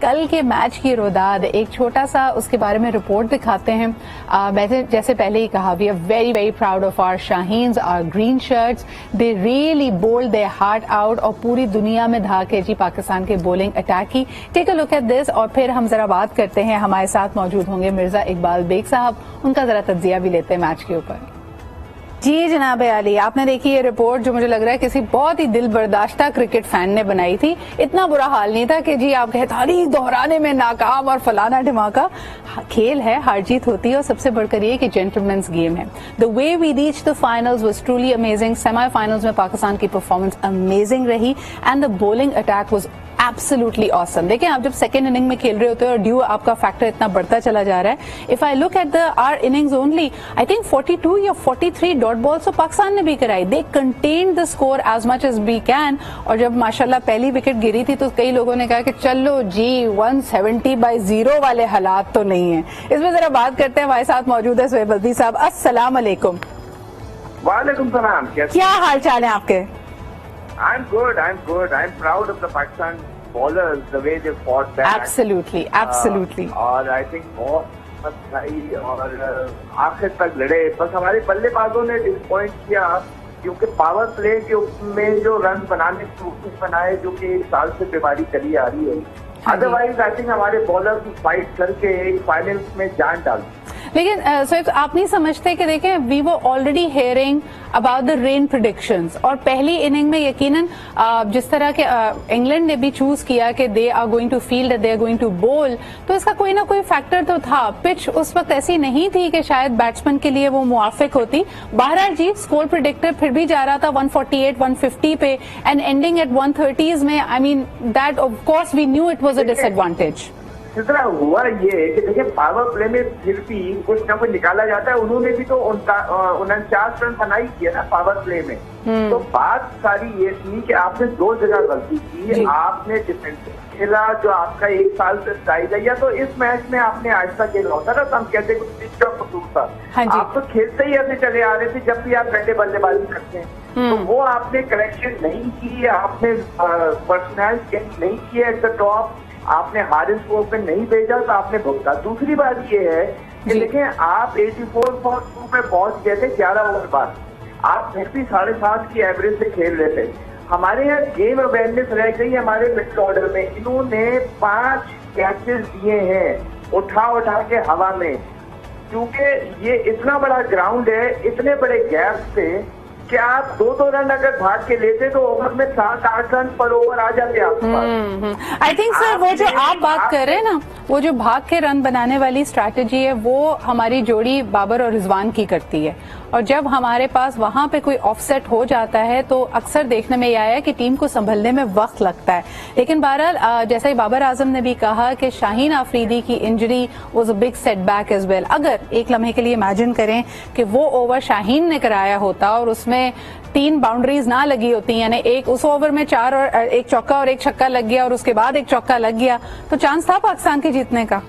कल के मैच की रोदाद, एक छोटा सा उसके बारे में रिपोर्ट दिखाते हैं। जैसे पहले ही कहा, we are very very proud of our Shaheens, our green shirts. They really bowled their heart out और पूरी दुनिया में धाके जी पाकिस्तान के बॉलिंग अटैक की। Take a look at this और फिर हम जरा बात करते हैं। हमारे साथ मौजूद होंगे मिर्जा इकबाल बेग साहब, उनका जरा तज्जिया भी लेते हैं मैच के ऊपर। जी जनाब आली, आपने देखी ये रिपोर्ट जो मुझे लग रहा है किसी बहुत ही दिल बर्दाश्ता क्रिकेट फैन ने बनाई थी। इतना बुरा हाल नहीं था कि जी आप कहे तारीख दोहराने में नाकाम और फलाना ढिमाका। खेल है, हार जीत होती है और सबसे बढ़कर ये कि जेंटलमैन्स गेम है। The way we reach the finals was truly amazing. Semifinals में पाकिस्तान की परफॉर्मेंस अमेजिंग रही and the bowling attack was absolutely awesome. देखिए, आप जब सेकेंड इनिंग में खेल रहे होते हो और ड्यू आपका फैक्टर इतना बढ़ता चला जा रहा है। If I look at the our innings only, I think 42 या 43 डॉट बॉल्स तो पाकिस्तान ने भी कराई। They contained the score as much as we can. और जब माशाल्लाह पहली विकेट गिरी थी तो कई लोगों ने कहा कि चलो जी 170/0 वाले हालात तो नहीं है। इसमें जरा बात करते हैं। हमारे साथ मौजूद है सोहेब बल्दी साहब। अस्सलाम वालेकुम। वालेकुम सलाम। क्या हाल चाल है आपके? I'm good. I'm proud of the Pakistan bowlers, the way they fought back. Absolutely. और I think बहुत सही और आखिर तक लड़े। बस हमारे बल्लेबाजों ने डिसपॉइंट किया क्योंकि पावर प्ले के में जो रन बनाने की कोशिश बनाए, जो कि एक साल से बीमारी चली आ रही है। अदरवाइज आई थिंक हमारे बॉलर की फाइट करके एक फाइनल में जान डाल। लेकिन सोहेब, आप नहीं समझते कि देखें, वी वो already hearing about the rain predictions और पहली इनिंग में यकीनन जिस तरह के इंग्लैंड ने भी चूज किया कि they are going to field, they are going to bowl, तो इसका कोई ना कोई फैक्टर तो था। पिच उस वक्त ऐसी नहीं थी कि शायद बैट्समैन के लिए वो मुआफिक होती। बहरहाल जी, स्कोर प्रेडिक्टर फिर भी जा रहा था 148, 150 पे एंड एंडिंग एट 130s में। I mean that of course we knew it was a disadvantage. जिस तरह हुआ ये कि देखिए, पावर प्ले में फिर भी कुछ ना कुछ निकाला जाता है। उन्होंने भी तो 49 रन बनाई किया ना पावर प्ले में। तो बात सारी ये थी कि आपने दो जगह गलती की। आपने डिफेंसिव खेला जो आपका एक साल से स्टाइल है, या तो इस मैच में आपने आहिस्ता खेला होता ना तो हम कहते कुछ पिच का कसूर था। आप तो खेलते ही ऐसे चले आ रहे थे जब भी आप पहले बल्लेबाजी करते हैं। तो वो आपने करेक्शन नहीं की, आपने पर्सनल चेंज नहीं किया एट द टॉप, आपने हारिस को पे नहीं भेजा तो आपने भुगता। दूसरी बात ये है कि देखें, आप 84.2 पे पहुंच गए थे 11 ओवर बाद। आप फिर भी 7.5 की एवरेज से खेल रहे थे। हमारे यहाँ गेम अवेयरनेस रह गई हमारे मिडिल ऑर्डर में। इन्होंने 5 कैचेस दिए हैं उठा के हवा में, क्योंकि ये इतना बड़ा ग्राउंड है, इतने बड़े गैप से कि आप 2 रन अगर भाग के लेते तो ओवर में 7-8 रन पर ओवर आ जाते आपके पास। आई थिंक सर वो जो आप बात कर रहे हैं ना, वो जो भाग के रन बनाने वाली स्ट्रैटेजी है, वो हमारी जोड़ी बाबर और रिजवान की करती है। और जब हमारे पास वहां पे कोई ऑफसेट हो जाता है तो अक्सर देखने में यह आया कि टीम को संभलने में वक्त लगता है। लेकिन बहरहाल जैसा ही बाबर आजम ने भी कहा कि शाहीन आफरीदी की injury was a big setback as well. अगर एक लम्हे के लिए इमेजिन करें कि वो ओवर शाहीन ने कराया होता और उसमें 3 बाउंड्रीज ना लगी होती, यानी एक उस ओवर में 4 और एक चौका और एक छक्का लग गया और उसके बाद एक चौका लग गया, तो चांस था पाकिस्तान के जीतने का।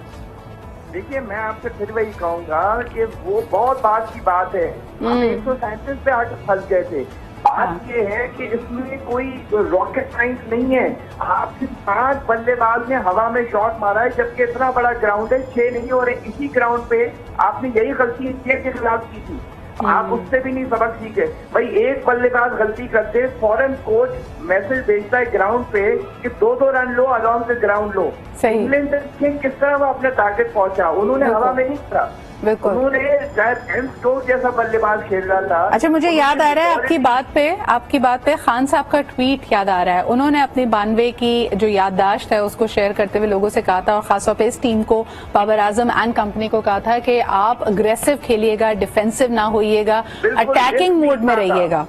देखिए, मैं आपसे फिर वही कहूंगा कि वो बहुत बात की बात है। हम 137 पे आके फंस गए थे। बात ये है कि इसमें कोई रॉकेट साइंस नहीं है। आपके 5 बल्लेबाज ने हवा में शॉट मारा है, जबकि इतना बड़ा ग्राउंड है, 6 नहीं हो रहे। इसी ग्राउंड पे आपने यही गलती इंडिया के खिलाफ की थी। आप उससे भी नहीं सबक सीखे। भाई, एक बल्लेबाज गलती करते फौरन कोच मैसेज भेजता है ग्राउंड पे कि 2 run low, along the ground low. England किस तरह वो अपने टारगेट पहुंचा? उन्होंने हवा में नहीं करा, उन्होंने शायद एम स्टोक जैसा बल्लेबाज खेल रहा था। अच्छा, मुझे याद आ रहा है आपकी बात पे खान साहब का ट्वीट याद आ रहा है। उन्होंने अपनी 92 की जो याददाश्त है उसको शेयर करते हुए लोगों से कहा था, और खासतौर पे इस टीम को, बाबर आजम एंड कंपनी को कहा था कि आप अग्रेसिव खेलिएगा, डिफेंसिव ना होइएगा, अटैकिंग मोड में रहिएगा।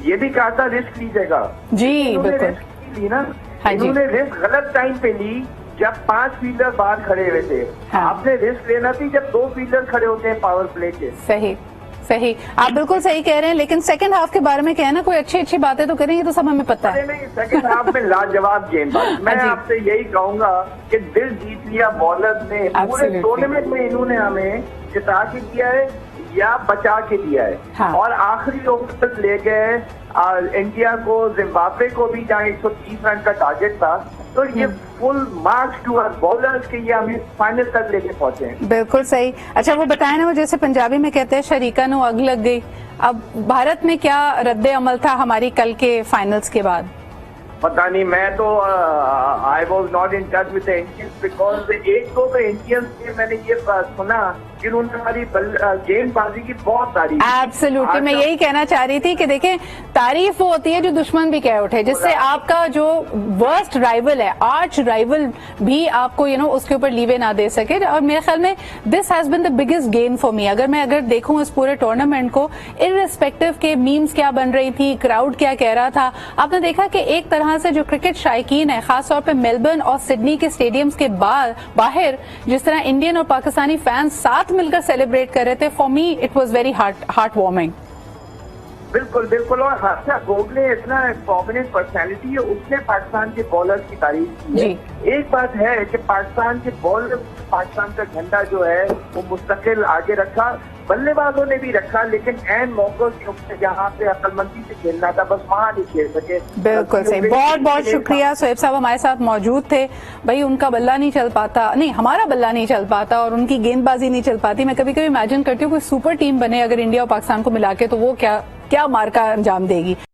ये भी कहा था रिस्क लीजिएगा। जी बिल्कुल ली ना। इन्होंने रिस्क गलत टाइम पे ली जब 5 फील्डर बाहर खड़े हुए थे। आपने रिस्क लेना थी जब 2 फील्डर खड़े होते हैं पावर प्ले के। सही, आप बिल्कुल सही कह रहे हैं। लेकिन सेकंड हाफ के बारे में कहना, कोई अच्छी बातें तो करेंगे तो सब हमें पता है। नहीं, सेकंड हाफ में लाजवाब गेंदबाजी। मैं आपसे यही कहूंगा कि दिल जीत लिया बॉलर्स ने। पूरे टूर्नामेंट में इन्होंने हमें जिता के दिया है या बचा के दिया है। और आखिरी ओवर तक ले गए इंडिया को, जिम्बाब्वे को भी, जहाँ 130 रन का टारगेट था, तो ये full marks to our bowlers के ये हमें फाइनल तक लेके पहुंचे हैं। बिल्कुल सही। अच्छा वो बताए ना, वो जैसे पंजाबी में कहते हैं शरीका नु अग लग गई। अब भारत में क्या रद्द अमल था हमारी कल के फाइनल्स के बाद? पता नहीं, मैं तो I was not in touch with the Indians because एक दो तो इंडियंस के मैंने ये सुना कि उन्होंने हमारी गेंदबाजी की बहुत तारीफ। एब्सोल्युटली, मैं यही कहना चाह रही थी कि देखें, तारीफ वो होती है जो दुश्मन भी कह उठे, जिससे आपका जो वर्स्ट राइवल है, आर्च राइवल भी आपको उसके ऊपर लीवे ना दे सके। और मेरे ख्याल में this has been the biggest gain for me. अगर देखूं इस पूरे टूर्नामेंट को, इररिस्पेक्टिव के मीम्स क्या बन रही थी, क्राउड क्या कह रहा था, आपने देखा कि एक तरह से जो क्रिकेट शायकीन है, खासतौर पे मेलबर्न और सिडनी के स्टेडियम्स के बाहर जिस तरह इंडियन और पाकिस्तानी फैंस साथ मिलकर सेलिब्रेट कर रहे थे, for me it was very heart warming. बिल्कुल बिल्कुल। और हर्षा गोखले इतना प्रोमिनेंट पर्सनैलिटी है, उसने पाकिस्तान के बॉलर्स की तारीफ की है। एक बात है कि पाकिस्तान के बॉलर, पाकिस्तान का झंडा जो है वो मुस्तकिल आगे रखा, बल्लेबाजों ने भी रखा, लेकिन एन मौकों के जहाँ पे अक्लमंदी से खेलना था बस वहाँ नहीं खेल सके। बिल्कुल सही, बहुत बहुत शुक्रिया। सोएब साहब हमारे साथ मौजूद थे। भाई उनका बल्ला नहीं चल पाता, नहीं हमारा बल्ला नहीं चल पाता और उनकी गेंदबाजी नहीं चल पाती। मैं कभी कभी इमेजिन करती हूँ कोई सुपर टीम बने अगर इंडिया और पाकिस्तान को मिला के, तो वो क्या मार का अंजाम देगी।